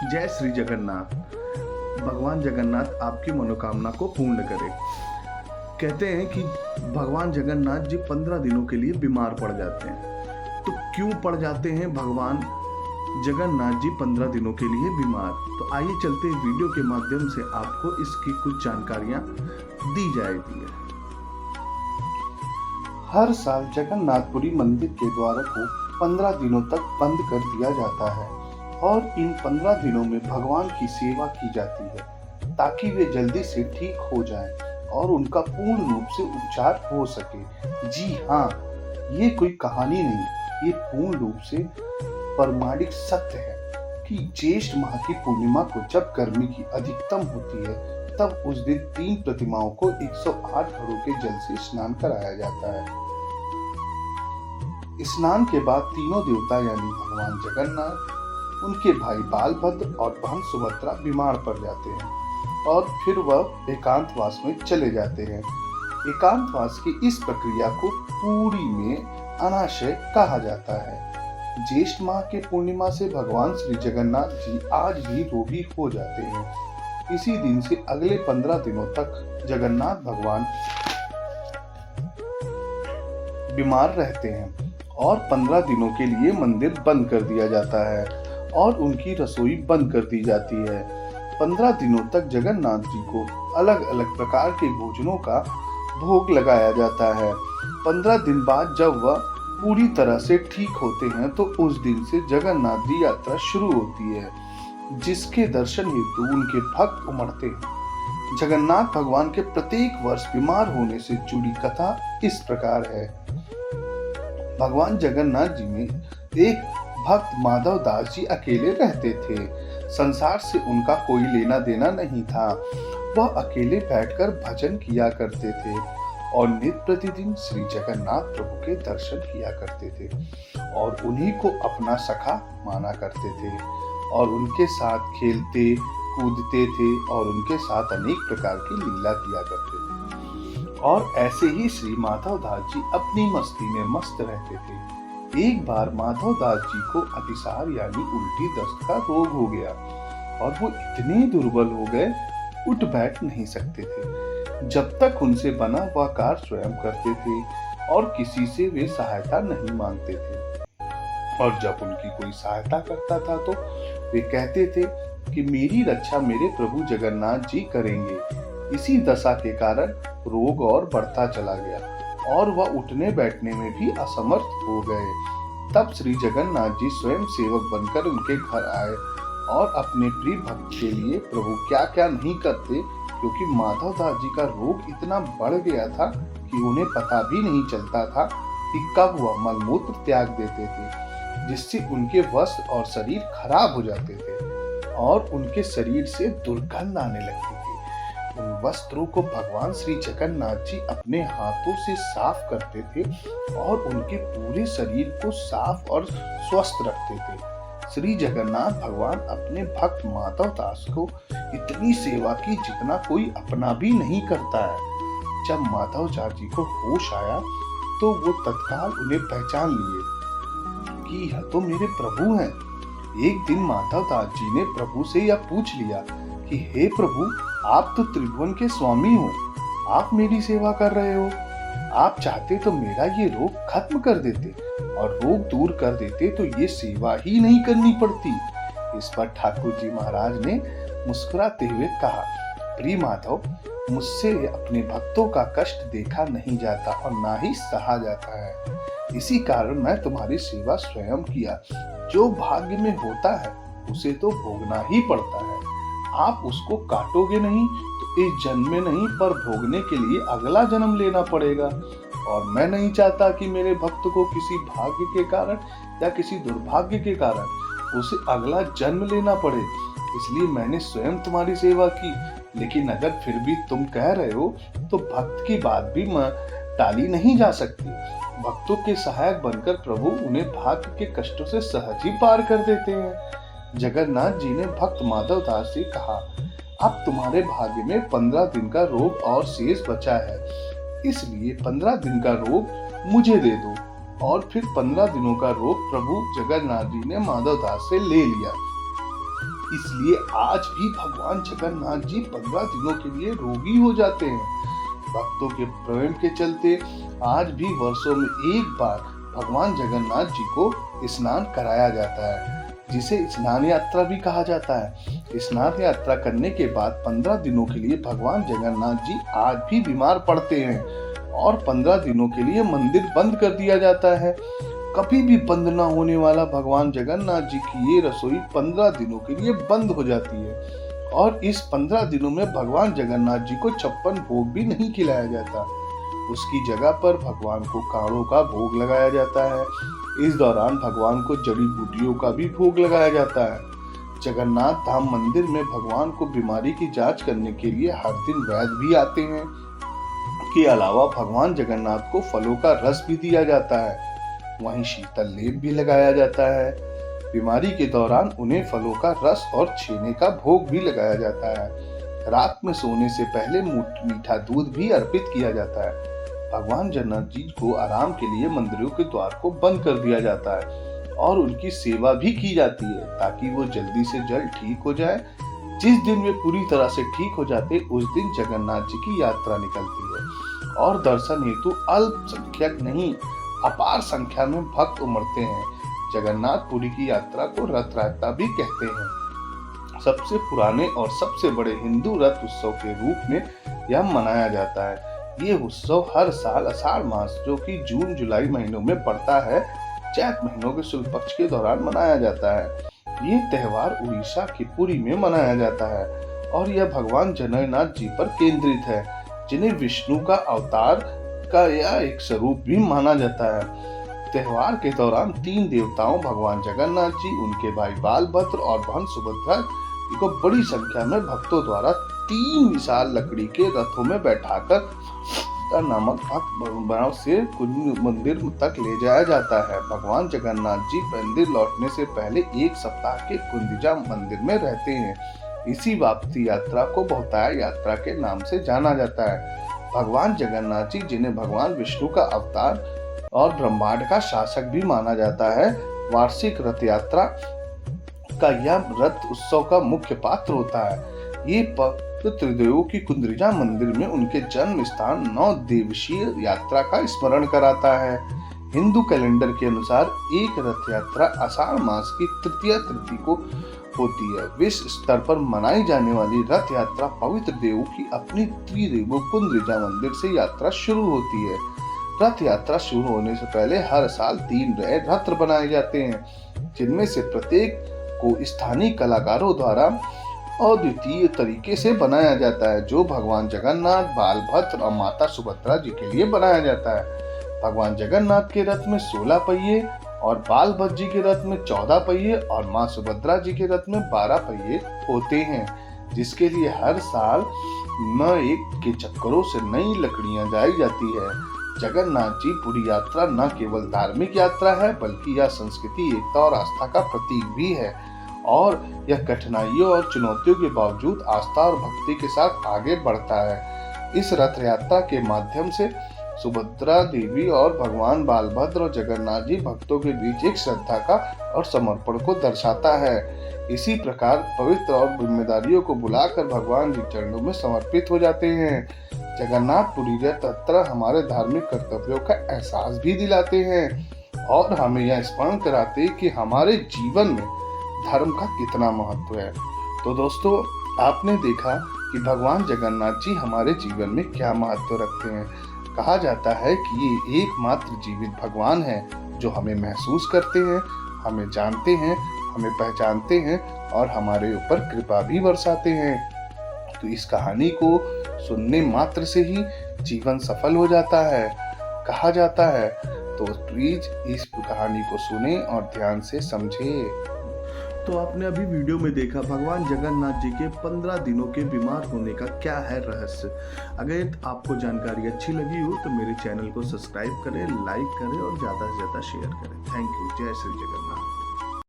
जय श्री जगन्नाथ। भगवान जगन्नाथ आपकी मनोकामना को पूर्ण करे। कहते हैं कि भगवान जगन्नाथ जी 15 दिनों के लिए बीमार पड़ जाते हैं। तो क्यों पड़ जाते हैं भगवान जगन्नाथ जी 15 दिनों के लिए बीमार? तो आइए चलते हैं, वीडियो के माध्यम से आपको इसकी कुछ जानकारियां दी जाएगी। हर साल जगन्नाथपुरी मंदिर के द्वारों को 15 दिनों तक बंद कर दिया जाता है और इन 15 दिनों में भगवान की सेवा की जाती है ताकि वे जल्दी से ठीक हो जाएं और उनका पूर्ण रूप से उपचार हो सके। जी हाँ, ये कोई कहानी नहीं, ये पूर्ण रूप से प्रमाणिक सत्य है कि ज्येष्ठ माह की पूर्णिमा को जब गर्मी की अधिकतम होती है तब उस दिन 3 प्रतिमाओं को 108 घड़ों के जल से स्नान कराया जाता है। स्नान के बाद तीनों देवता यानी भगवान जगन्नाथ, उनके भाई बालभद्र और बहन सुभद्रा बीमार पड़ जाते हैं और फिर वह एकांतवास में चले जाते हैं। एकांतवास की इस प्रक्रिया को पुरी में अनाशय कहा जाता है। ज्येष्ठ माह के पूर्णिमा से भगवान श्री जगन्नाथ जी आज भी रोगी हो जाते हैं। इसी दिन से अगले 15 दिनों तक जगन्नाथ भगवान बीमार रहते हैं और 15 दिनों के लिए मंदिर बंद कर दिया जाता है और उनकी रसोई बंद कर दी जाती है। 15 दिनों तक जगन्नाथ जी को अलग अलग प्रकार के भोजनों का भोग लगाया जाता है। 15 दिन बाद जब वह पूरी तरह से ठीक होते हैं तो उस दिन से जगन्नाथ जी यात्रा शुरू होती है, जिसके दर्शन हेतु उनके भक्त उमड़ते हैं। जगन्नाथ भगवान के प्रत्येक वर्ष बीमार होने से जुड़ी कथा इस प्रकार है। भगवान जगन्नाथ जी में एक भक्त माधव दास जी अकेले रहते थे। संसार से उनका कोई लेना देना नहीं था। वह अकेले बैठकर भजन किया करते थे और नित्य प्रतिदिन श्री जगन्नाथ प्रभु के दर्शन किया करते थे और उन्हीं को अपना सखा माना करते थे और उनके साथ खेलते कूदते थे और उनके साथ अनेक प्रकार की लीला किया करते थे। और ऐसे ही श्री माधव दास जी अपनी मस्ती में मस्त रहते थे। एक बार माधव दास जी को अतिसार यानी उल्टी दस्त का रोग हो गया और वो इतने दुर्बल हो गए, उठ बैठ नहीं सकते थे। जब तक उनसे बना वह कार्य स्वयं करते थे और किसी से वे सहायता नहीं मांगते थे। और जब उनकी कोई सहायता करता था तो वे कहते थे कि मेरी रक्षा मेरे प्रभु जगन्नाथ जी करेंगे। इसी दशा के कारण रोग और बढ़ता चला गया और वह उठने बैठने में भी असमर्थ हो गए। तब श्री जगन्नाथ जी स्वयं सेवक बनकर उनके घर आए और अपने प्रिय भक्त के लिए प्रभु क्या क्या नहीं करते, क्योंकि माधव दास जी का रोग इतना बढ़ गया था कि उन्हें पता भी नहीं चलता था कि कब वह मलमूत्र त्याग देते थे, जिससे उनके वस्त्र और शरीर खराब हो जाते थे और उनके शरीर से दुर्गंध आने लगती थी। उन वस्त्रों को भगवान श्री जगन्नाथ जी अपने हाथों से साफ करते थे और उनके पूरे शरीर को साफ और स्वस्थ रखते थे। श्री जगन्नाथ भगवान अपने भक्त माधव दास को इतनी सेवा की जितना कोई अपना भी नहीं करता है। जब माधव दास जी को होश आया तो वो तत्काल उन्हें पहचान लिए कि यह तो मेरे प्रभु हैं। एक दिन माधव दास जी ने प्रभु से यह पूछ लिया कि हे प्रभु, आप तो त्रिभुवन के स्वामी हो, आप मेरी सेवा कर रहे हो। आप चाहते तो मेरा ये रोग खत्म कर देते और रोग दूर कर देते तो ये सेवा ही नहीं करनी पड़ती। इस पर ठाकुर जी महाराज ने मुस्कुराते हुए कहा, प्रिय माधव, मुझसे अपने भक्तों का कष्ट देखा नहीं जाता और ना ही सहा जाता है। इसी कारण मैं तुम्हारी सेवा स्वयं किया। जो भाग्य में होता है उसे तो भोगना ही पड़ता है। आप उसको काटोगे नहीं तो इस जन्म में नहीं पर भोगने के लिए अगला जन्म लेना पड़ेगा। और मैं नहीं चाहता कि मेरे भक्त को किसी भाग्य के कारण या किसी दुर्भाग्य के कारण उसे अगला जन्म लेना पड़े, इसलिए मैंने स्वयं तुम्हारी सेवा की। लेकिन अगर फिर भी तुम कह रहे हो तो भक्त की बात भी टाली नहीं जा सकती। भक्तों के सहायक बनकर प्रभु उन्हें भाग्य के कष्टों से सहज ही पार कर देते हैं। जगन्नाथ जी ने भक्त माधव दास से कहा, अब तुम्हारे भाग्य में 15 दिन का रोग और शेष बचा है, इसलिए 15 दिन का रोग मुझे दे दो। और फिर 15 दिनों का रोग प्रभु जगन्नाथ जी ने माधव दास से ले लिया। इसलिए आज भी भगवान जगन्नाथ जी 15 दिनों के लिए रोगी हो जाते हैं। भक्तों के प्रेम के चलते आज भी वर्षों में एक बार भगवान जगन्नाथ जी को स्नान कराया जाता है, जिसे स्नान यात्रा भी कहा जाता है। स्नान यात्रा करने के बाद 15 दिनों के लिए भगवान जगन्नाथ जी आज भी बीमार पड़ते हैं और 15 दिनों के लिए मंदिर बंद कर दिया जाता है। कभी भी बंद न होने वाला भगवान जगन्नाथ जी की ये रसोई 15 दिनों के लिए बंद हो जाती है और इस 15 दिनों में भगवान जगन्नाथ जी को 56 भोग भी नहीं खिलाया जाता। उसकी जगह पर भगवान को काढ़ों का भोग लगाया जाता है। इस दौरान भगवान को जड़ी बूटियों का भी भोग लगाया जाता है। जगन्नाथ धाम मंदिर में भगवान को बीमारी की जांच करने के लिए हर दिन वैद्य भी आते हैं। के अलावा भगवान जगन्नाथ को फलों का रस भी दिया जाता है, वहीं शीतल लेप भी लगाया जाता है। बीमारी के दौरान उन्हें फलों का रस और छेने का भोग भी लगाया जाता है। रात में सोने से पहले मीठा दूध भी अर्पित किया जाता है। भगवान जगन्नाथ जी को आराम के लिए मंदिरों के द्वार को बंद कर दिया जाता है और उनकी सेवा भी की जाती है ताकि वो जल्दी से जल्द ठीक हो जाए। जिस दिन वे पूरी तरह से ठीक हो जाते उस दिन जगन्नाथ जी की यात्रा निकलती है और दर्शन हेतु अल्पसंख्यक नहीं अपार संख्या में भक्त उमड़ते हैं। जगन्नाथपुरी की यात्रा को रथ यात्रा भी कहते हैं। सबसे पुराने और सबसे बड़े हिंदू रथ उत्सव के रूप में यह मनाया जाता है। ये उत्सव हर साल आषाढ़ मास जो कि जून जुलाई महीनों में पड़ता है, चैत महीनों के शुक्ल पक्ष के दौरान मनाया जाता है। ये त्योहार उड़ीसा की पुरी में मनाया जाता है और यह भगवान जगन्नाथ जी पर केंद्रित है, जिन्हें विष्णु का अवतार का यह एक स्वरूप भी माना जाता है। त्योहार के दौरान 3 देवताओं भगवान जगन्नाथ जी, उनके भाई बालभद्र और बहन सुभद्रा को बड़ी संख्या में भक्तों द्वारा 3 विशाल लकड़ी के रथों में बैठाकर नामक भक्त से मंदिर तक ले जाया जाता है। भगवान जगन्नाथ जी मंदिर लौटने से पहले 1 सप्ताह के गुंडिचा मंदिर में रहते हैं। इसी वापसी यात्रा को बहुतायत यात्रा के नाम से जाना जाता है। भगवान जगन्नाथ जी, जिन्हें भगवान विष्णु का अवतार और ब्रह्मांड का शासक भी माना जाता है, वार्षिक रथ यात्रा का यह रथ उत्सव का मुख्य पात्र होता है। ये त्रिदेवों की कुंद्रिजा मंदिर में उनके जन्म स्थान 9 दिवसीय यात्रा का स्मरण कराता है। हिंदू कैलेंडर के अनुसार एक रथ यात्रा आषाढ़ मास की तृतीय तिथि को होती है। विश्व स्तर पर मनाई जाने वाली रथ यात्रा पवित्र देवों की अपनी त्रिदेव कुंद्रिजा मंदिर से यात्रा शुरू होती है। रथ यात्रा शुरू होने से पहले हर साल 3 रथ बनाए जाते हैं, जिनमें से प्रत्येक को स्थानीय कलाकारों द्वारा अद्वितीय तरीके से बनाया जाता है, जो भगवान जगन्नाथ, बालभद्र और माता सुभद्रा जी के लिए बनाया जाता है। भगवान जगन्नाथ के रथ में 16 पहिए और बालभद्र जी के रथ में 14 पहिए और मां सुभद्रा जी के रथ में 12 पहिए होते हैं, जिसके लिए हर साल न एक के चक्करों से नई लकड़ियां लाई जाती है। जगन्नाथ जी पूरी यात्रा न केवल धार्मिक यात्रा है, बल्कि यह संस्कृति, एकता और आस्था का प्रतीक भी है और यह कठिनाइयों और चुनौतियों के बावजूद आस्था और भक्ति के साथ आगे बढ़ता है। इस रथ यात्रा के माध्यम से सुभद्रा देवी और भगवान बालभद्र और जगन्नाथ जी भक्तों के बीच एक श्रद्धा का और समर्पण को दर्शाता है। इसी प्रकार पवित्र और जिम्मेदारियों को बुलाकर भगवान जी चरणों में समर्पित हो जाते हैं। जगन्नाथपुरी रथ यात्रा हमारे धार्मिक कर्तव्यों का एहसास भी दिलाते हैं और हमें यह स्मरण कराते हैं कि हमारे जीवन में धर्म का कितना महत्व है। तो दोस्तों, आपने देखा कि भगवान जगन्नाथ जी हमारे जीवन में क्या महत्व रखते हैं। कहा जाता है कि ये एकमात्र जीवित भगवान हैं जो हमें महसूस करते हैं, हमें जानते हैं, हमें पहचानते हैं और हमारे ऊपर कृपा भी बरसाते हैं। तो इस कहानी को सुनने मात्र से ही जीवन सफल हो जाता है, कहा जाता है। तो प्लीज इस कहानी को सुने और ध्यान से समझे। तो आपने अभी वीडियो में देखा भगवान जगन्नाथ जी के 15 दिनों के बीमार होने का क्या है रहस्य। अगर आपको जानकारी अच्छी लगी हो तो मेरे चैनल को सब्सक्राइब करें, लाइक करें और ज़्यादा से ज़्यादा शेयर करें। Thank you. जय श्री जगन्नाथ।